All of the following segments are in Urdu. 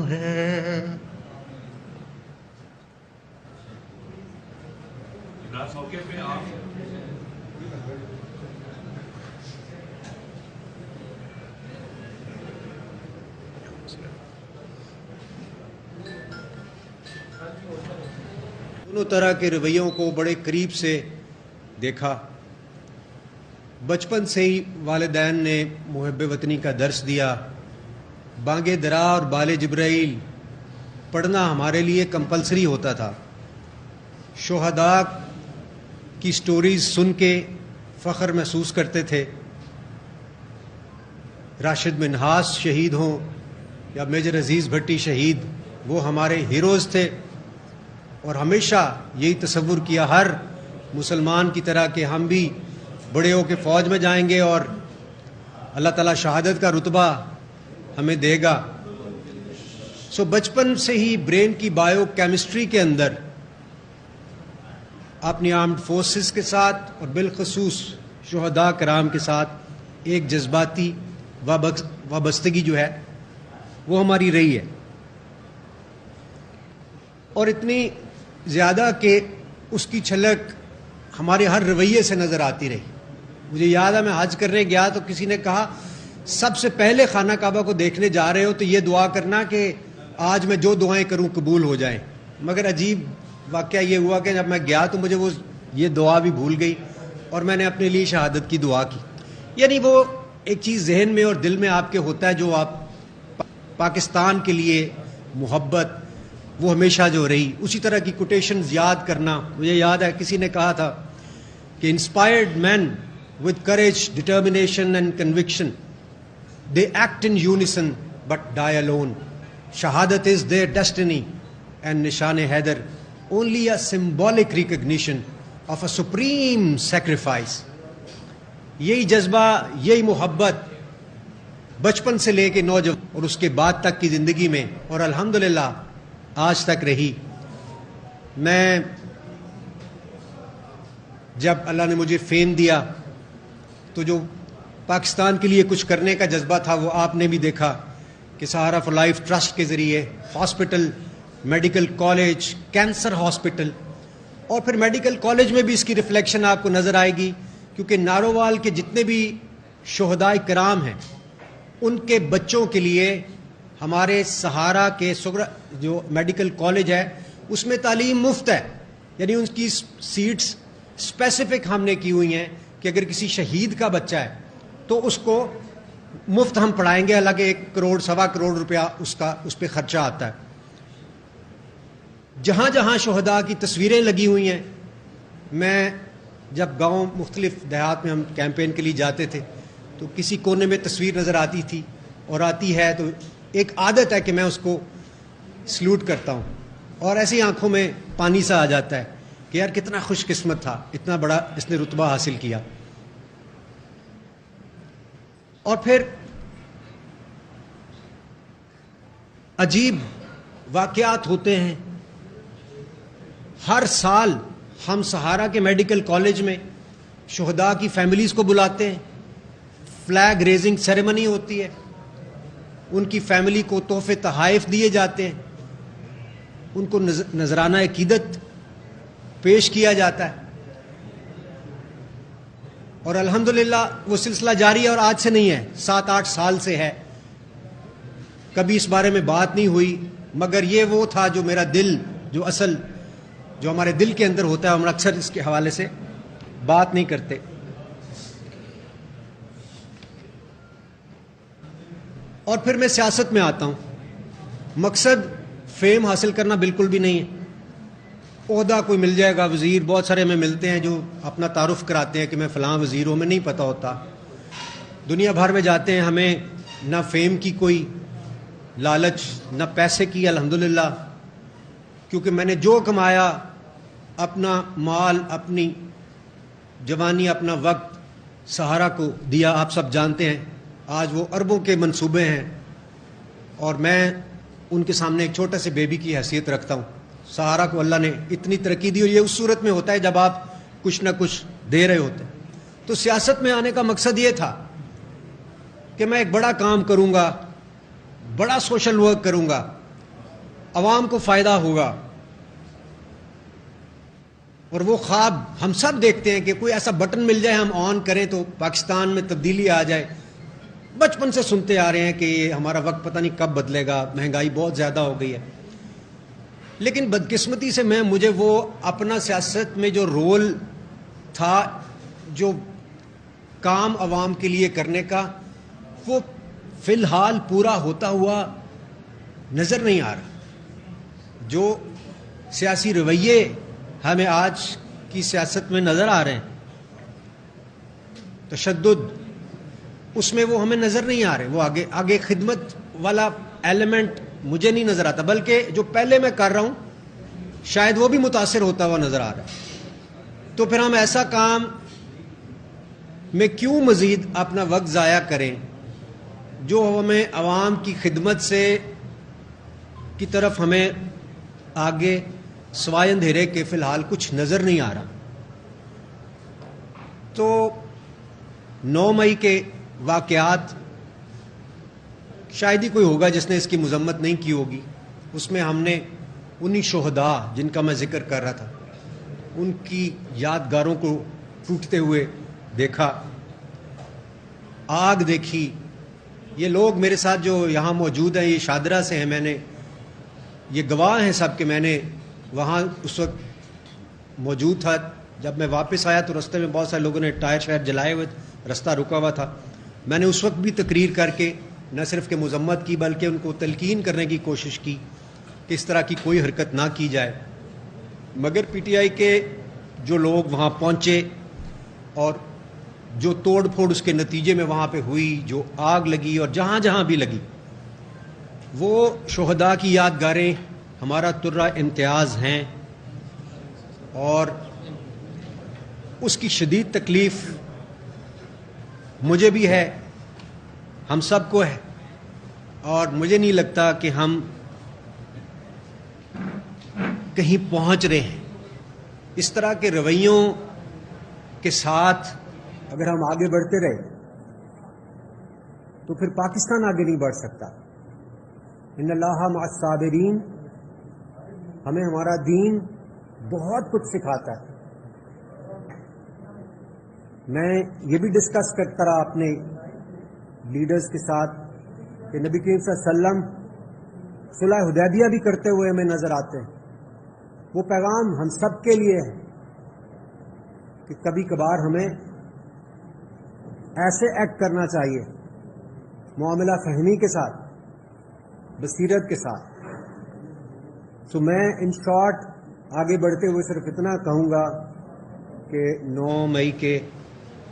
ہے. موقع پہ آپ دونوں طرح کے رویوں کو بڑے قریب سے دیکھا. بچپن سے ہی والدین نے محب وطنی کا درس دیا. بانگ درا اور بال جبرائیل پڑھنا ہمارے لیے کمپلسری ہوتا تھا. شہداء کی سٹوریز سن کے فخر محسوس کرتے تھے. راشد منہاس شہید ہوں یا میجر عزیز بھٹی شہید، وہ ہمارے ہیروز تھے. اور ہمیشہ یہی تصور کیا ہر مسلمان کی طرح کہ ہم بھی بڑے ہو کے فوج میں جائیں گے اور اللہ تعالیٰ شہادت کا رتبہ ہمیں دے گا. سو بچپن سے ہی برین کی بائیو کیمسٹری کے اندر اپنی آرمڈ فورسز کے ساتھ اور بالخصوص شہداء کرام کے ساتھ ایک جذباتی وابستگی جو ہے وہ ہماری رہی ہے، اور اتنی زیادہ کہ اس کی چھلک ہمارے ہر رویے سے نظر آتی رہی. مجھے یاد ہے میں حج کرنے گیا تو کسی نے کہا سب سے پہلے خانہ کعبہ کو دیکھنے جا رہے ہو تو یہ دعا کرنا کہ آج میں جو دعائیں کروں قبول ہو جائیں. مگر عجیب واقعہ یہ ہوا کہ جب میں گیا تو مجھے وہ یہ دعا بھی بھول گئی اور میں نے اپنے لیے شہادت کی دعا کی. یعنی وہ ایک چیز ذہن میں اور دل میں آپ کے ہوتا ہے جو آپ پاکستان کے لیے محبت وہ ہمیشہ جو رہی. اسی طرح کی کوٹیشنز یاد کرنا. مجھے یاد ہے کسی نے کہا تھا کہ inspired men with courage, determination and conviction, they act in unison but die alone. Shahadat is their destiny and Nishan-e-Haidar only a symbolic recognition of a supreme sacrifice. یہی جذبہ، یہی محبت بچپن سے لے کے نوجوان اور اس کے بعد تک کی زندگی میں اور الحمدللہ آج تک رہی. میں جب اللہ نے مجھے فیم دیا تو جو پاکستان کے لیے کچھ کرنے کا جذبہ تھا وہ آپ نے بھی دیکھا کہ سہارا فار لائف ٹرسٹ کے ذریعے hospital, medical college, cancer hospital, اور پھر میڈیکل کالج میں بھی اس کی ریفلیکشن آپ کو نظر آئے گی کیونکہ نارووال کے جتنے بھی شہداء کرام ہیں ان کے بچوں کے لیے ہمارے سہارا کے جو میڈیکل کالج ہے اس میں تعلیم مفت ہے. یعنی ان کی سیٹس اسپیسیفک ہم نے کی ہوئی ہیں کہ اگر کسی شہید کا بچہ ہے تو اس کو مفت ہم پڑھائیں گے. حالانکہ 1 کروڑ سوا کروڑ روپیہ اس پہ خرچہ آتا ہے. جہاں جہاں شہداء کی تصویریں لگی ہوئی ہیں، میں جب گاؤں مختلف دیہات میں ہم کیمپین کے لیے جاتے تھے تو کسی کونے میں تصویر نظر آتی تھی اور آتی ہے تو ایک عادت ہے کہ میں اس کو سلوٹ کرتا ہوں اور ایسی آنکھوں میں پانی سا آ جاتا ہے کہ یار کتنا خوش قسمت تھا، اتنا بڑا اس نے رتبہ حاصل کیا. اور پھر عجیب واقعات ہوتے ہیں. ہر سال ہم سہارا کے میڈیکل کالج میں شہداء کی فیملیز کو بلاتے ہیں، فلیگ ریزنگ سیریمنی ہوتی ہے، ان کی فیملی کو تحفے تحائف دیے جاتے ہیں، ان کو نذرانہ عقیدت پیش کیا جاتا ہے. اور الحمدللہ وہ سلسلہ جاری ہے اور آج سے نہیں ہے، 7-8 سال سے ہے. کبھی اس بارے میں بات نہیں ہوئی مگر یہ وہ تھا جو میرا دل، جو ہمارے دل کے اندر ہوتا ہے، ہم اکثر اس کے حوالے سے بات نہیں کرتے. اور پھر میں سیاست میں آتا ہوں. مقصد فیم حاصل کرنا بالکل بھی نہیں ہے. عہدہ کوئی مل جائے گا، وزیر بہت سارے ہمیں ملتے ہیں جو اپنا تعارف کراتے ہیں کہ میں فلاں وزیر ہوں، میں نہیں پتہ ہوتا. دنیا بھر میں جاتے ہیں، ہمیں نہ فیم کی کوئی لالچ نہ پیسے کی الحمدللہ، کیونکہ میں نے جو کمایا اپنا مال، اپنی جوانی، اپنا وقت سہارا کو دیا. آپ سب جانتے ہیں آج وہ اربوں کے منصوبے ہیں اور میں ان کے سامنے ایک چھوٹے سے بیبی کی حیثیت رکھتا ہوں. سہارا کو اللہ نے اتنی ترقی دی اور یہ اس صورت میں ہوتا ہے جب آپ کچھ نہ کچھ دے رہے ہوتے ہیں. تو سیاست میں آنے کا مقصد یہ تھا کہ میں ایک بڑا کام کروں گا، بڑا سوشل ورک کروں گا. عوام کو فائدہ ہوگا، اور وہ خواب ہم سب دیکھتے ہیں کہ کوئی ایسا بٹن مل جائے ہم آن کریں تو پاکستان میں تبدیلی آ جائے. بچپن سے سنتے آ رہے ہیں کہ یہ ہمارا وقت پتہ نہیں کب بدلے گا، مہنگائی بہت زیادہ ہو گئی ہے. لیکن بدقسمتی سے مجھے وہ اپنا سیاست میں جو رول تھا، جو کام عوام کے لیے کرنے کا، وہ فی الحال پورا ہوتا ہوا نظر نہیں آ رہا. جو سیاسی رویے ہمیں آج کی سیاست میں نظر آ رہے ہیں، تشدد، اس میں وہ ہمیں نظر نہیں آ رہے. وہ آگے خدمت والا ایلیمنٹ مجھے نہیں نظر آتا، بلکہ جو پہلے میں کر رہا ہوں شاید وہ بھی متاثر ہوتا ہوا نظر آ رہا ہے. تو پھر ہم ایسا کام میں کیوں مزید اپنا وقت ضائع کریں جو ہمیں عوام کی خدمت سے کی طرف ہمیں آگے سوائے اندھیرے کے فی الحال کچھ نظر نہیں آ رہا. تو 9 مئی کے واقعات، شاید ہی کوئی ہوگا جس نے اس کی مذمت نہیں کی ہوگی. اس میں ہم نے انہی شہداء جن کا میں ذکر کر رہا تھا، ان کی یادگاروں کو ٹوٹتے ہوئے دیکھا، آگ دیکھی. یہ لوگ میرے ساتھ جو یہاں موجود ہیں، یہ شادرہ سے ہیں، میں نے یہ گواہ ہیں سب کہ میں نے وہاں اس وقت موجود تھا. جب میں واپس آیا تو رستے میں بہت سارے لوگوں نے ٹائر شائر جلائے ہوئے، رستہ رکا ہوا تھا. میں نے اس وقت بھی تقریر کر کے نہ صرف کہ مذمت کی بلکہ ان کو تلقین کرنے کی کوشش کی کہ اس طرح کی کوئی حرکت نہ کی جائے. مگر پی ٹی آئی کے جو لوگ وہاں پہنچے اور جو توڑ پھوڑ اس کے نتیجے میں وہاں پہ ہوئی، جو آگ لگی اور جہاں جہاں بھی لگی، وہ شہداء کی یادگاریں ہمارا ترہ امتیاز ہیں. اور اس کی شدید تکلیف مجھے بھی ہے، ہم سب کو ہے، اور مجھے نہیں لگتا کہ ہم کہیں پہنچ رہے ہیں. اس طرح کے رویوں کے ساتھ اگر ہم آگے بڑھتے رہے تو پھر پاکستان آگے نہیں بڑھ سکتا. ان اللہ مع الصابرین، ہمیں ہمارا دین بہت کچھ سکھاتا ہے. میں یہ بھی ڈسکس کرتا رہا اپنے لیڈرز کے ساتھ کہ نبی کریم صلی اللہ علیہ وسلم صلح حدیبیہ بھی کرتے ہوئے ہمیں نظر آتے ہیں. وہ پیغام ہم سب کے لیے ہے کہ کبھی کبھار ہمیں ایسے ایکٹ کرنا چاہیے، معاملہ فہمی کے ساتھ، بصیرت کے ساتھ. تو میں ان شارٹ آگے بڑھتے ہوئے صرف اتنا کہوں گا کہ 9 مئی کے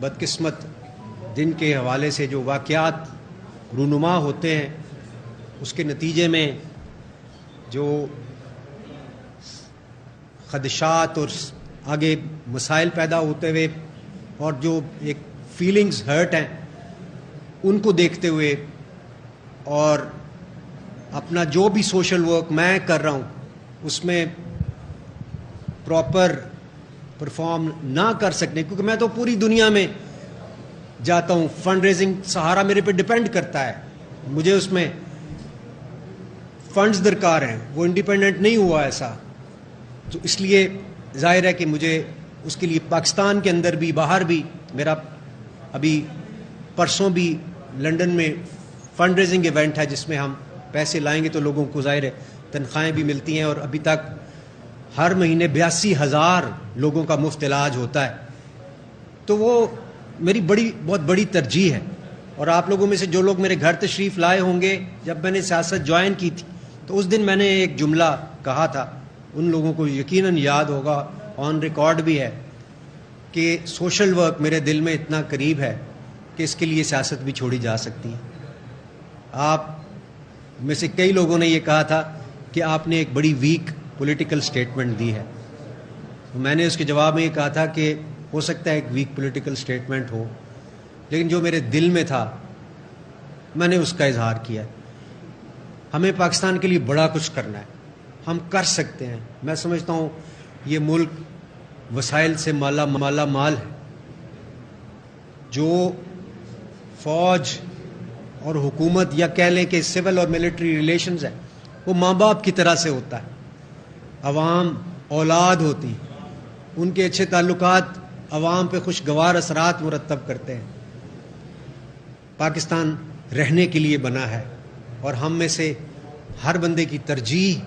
بدقسمت دن کے حوالے سے جو واقعات رونما ہوتے ہیں، اس کے نتیجے میں جو خدشات اور آگے مسائل پیدا ہوتے ہوئے اور جو ایک فیلنگز ہرٹ ہیں، ان کو دیکھتے ہوئے اور اپنا جو بھی سوشل ورک میں کر رہا ہوں اس میں پراپر پرفارم نہ کر سکنے، کیونکہ میں تو پوری دنیا میں جاتا ہوں، فنڈ ریزنگ سہارا میرے پہ ڈیپینڈ کرتا ہے، مجھے اس میں فنڈز درکار ہیں، وہ انڈیپینڈنٹ نہیں ہوا ایسا. تو اس لیے ظاہر ہے کہ مجھے اس کے لیے پاکستان کے اندر بھی باہر بھی، میرا ابھی پرسوں بھی لنڈن میں فنڈ ریزنگ ایونٹ ہے جس میں ہم پیسے لائیں گے تو لوگوں کو ظاہر ہے تنخواہیں بھی ملتی ہیں، اور ابھی تک ہر مہینے 82,000 لوگوں کا مفت علاج ہوتا ہے. تو وہ میری بہت بڑی ترجیح ہے. اور آپ لوگوں میں سے جو لوگ میرے گھر تشریف لائے ہوں گے جب میں نے سیاست جوائن کی تھی، تو اس دن میں نے ایک جملہ کہا تھا، ان لوگوں کو یقیناً یاد ہوگا، آن ریکارڈ بھی ہے، کہ سوشل ورک میرے دل میں اتنا قریب ہے کہ اس کے لیے سیاست بھی چھوڑی جا سکتی ہے. آپ میں سے کئی لوگوں نے یہ کہا تھا کہ آپ نے ایک بڑی ویک پولیٹیکل سٹیٹمنٹ دی ہے. میں نے اس کے جواب میں یہ کہا تھا کہ ہو سکتا ہے ایک ویک پولیٹیکل سٹیٹمنٹ ہو، لیکن جو میرے دل میں تھا میں نے اس کا اظہار کیا. ہمیں پاکستان کے لیے بڑا کچھ کرنا ہے، ہم کر سکتے ہیں. میں سمجھتا ہوں یہ ملک وسائل سے مالا مال ہے. جو فوج اور حکومت یا کہہ لیں کہ سول اور ملٹری ریلیشنز ہیں، وہ ماں باپ کی طرح سے ہوتا ہے. عوام اولاد ہوتی، ان کے اچھے تعلقات عوام پہ خوشگوار اثرات مرتب کرتے ہیں. پاکستان رہنے کے لیے بنا ہے اور ہم میں سے ہر بندے کی ترجیح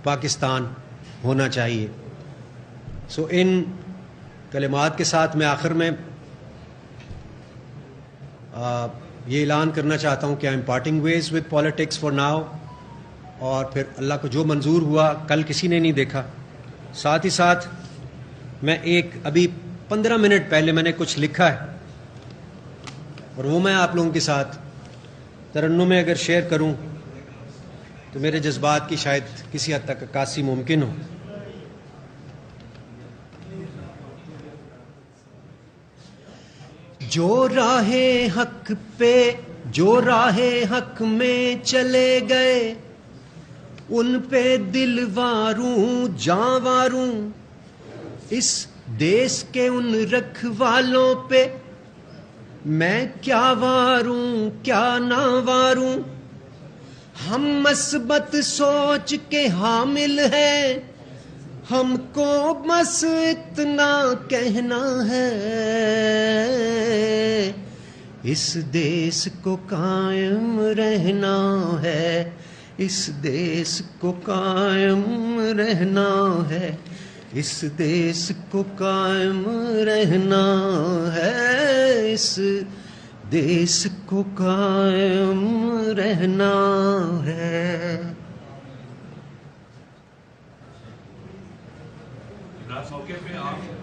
پاکستان ہونا چاہیے. سو ان کلمات کے ساتھ میں آخر میں یہ اعلان کرنا چاہتا ہوں کہ I am parting ways with politics for now, اور پھر اللہ کو جو منظور ہوا کل کسی نے نہیں دیکھا. ساتھ ہی ساتھ میں ابھی 15 منٹ پہلے میں نے کچھ لکھا ہے اور وہ میں آپ لوگوں کے ساتھ ترنم میں اگر شیئر کروں تو میرے جذبات کی شاید کسی حد تک عکاسی ممکن ہو. جو راہ حق میں چلے گئے ان پہ دل واروں جاں واروں، اس دیس کے ان رکھوالوں پہ میں کیا واروں کیا نہ واروں. ہم مثبت سوچ کے حامل ہیں، ہم کو بس اتنا کہنا ہے، اس دیس کو قائم رہنا ہے، اس دیس کو قائم رہنا ہے، اس دیس کو قائم رہنا ہے، اس دیس کو قائم رہنا ہے. اس موقع پہ آپ